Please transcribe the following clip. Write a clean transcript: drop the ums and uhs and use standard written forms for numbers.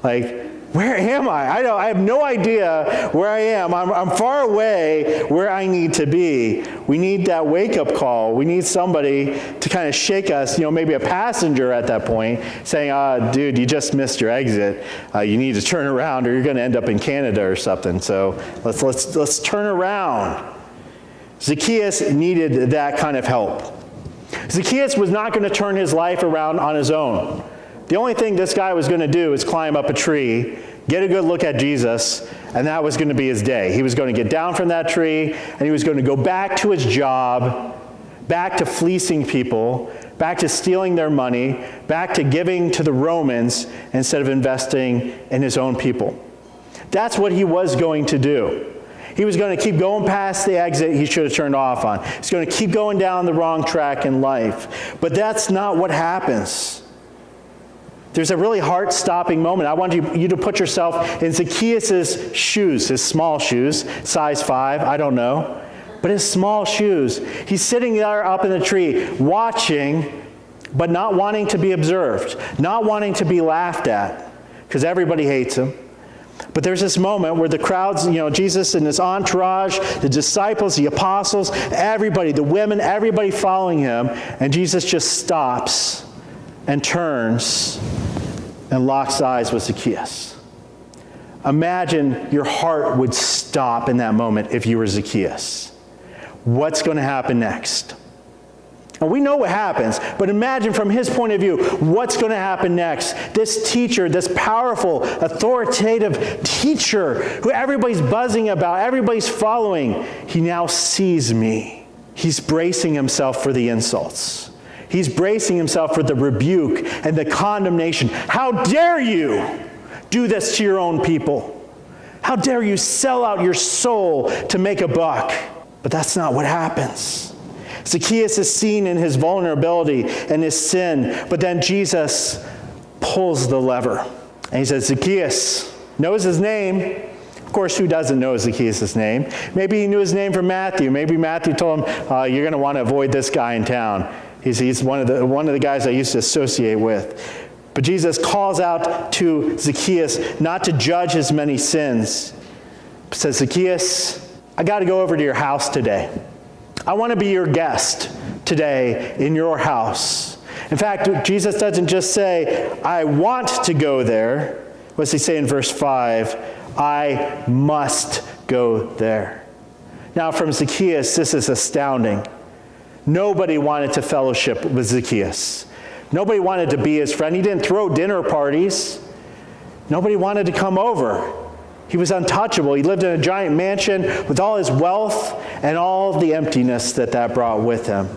Like, where am I? I have no idea where I am. I'm far away where I need to be. We need that wake-up call. We need somebody to kind of shake us, maybe a passenger at that point, saying, dude, you just missed your exit. You need to turn around or you're going to end up in Canada or something. So let's turn around. Zacchaeus needed that kind of help. Zacchaeus was not going to turn his life around on his own. The only thing this guy was going to do is climb up a tree, get a good look at Jesus, and that was going to be his day. He was going to get down from that tree, and he was going to go back to his job, back to fleecing people, back to stealing their money, back to giving to the Romans instead of investing in his own people. That's what he was going to do. He was going to keep going past the exit he should have turned off on. He's going to keep going down the wrong track in life. But that's not what happens. There's a really heart-stopping moment. I want you to put yourself in Zacchaeus' shoes, his small shoes, size 5, I don't know. But his small shoes. He's sitting there up in the tree, watching, but not wanting to be observed, not wanting to be laughed at, because everybody hates him. But there's this moment where the crowds, Jesus and his entourage, the disciples, the apostles, everybody, the women, everybody following him, and Jesus just stops and turns and locks eyes with Zacchaeus. Imagine your heart would stop in that moment if you were Zacchaeus. What's going to happen next? And we know what happens, but imagine from his point of view, what's going to happen next? This teacher, this powerful, authoritative teacher who everybody's buzzing about, everybody's following, he now sees me. He's bracing himself for the insults. He's bracing himself for the rebuke and the condemnation. How dare you do this to your own people? How dare you sell out your soul to make a buck? But that's not what happens. Zacchaeus is seen in his vulnerability and his sin, but then Jesus pulls the lever. And he says, Zacchaeus, knows his name. Of course, who doesn't know Zacchaeus' name? Maybe he knew his name from Matthew. Maybe Matthew told him, you're going to want to avoid this guy in town. He's one of the guys I used to associate with. But Jesus calls out to Zacchaeus not to judge his many sins. But says, Zacchaeus, I got to go over to your house today. I want to be your guest today in your house. In fact, Jesus doesn't just say, I want to go there. What does he say in verse 5? I must go there. Now, from Zacchaeus, this is astounding. Nobody wanted to fellowship with Zacchaeus. Nobody wanted to be his friend. He didn't throw dinner parties. Nobody wanted to come over. He was untouchable. He lived in a giant mansion with all his wealth and all the emptiness that brought with him.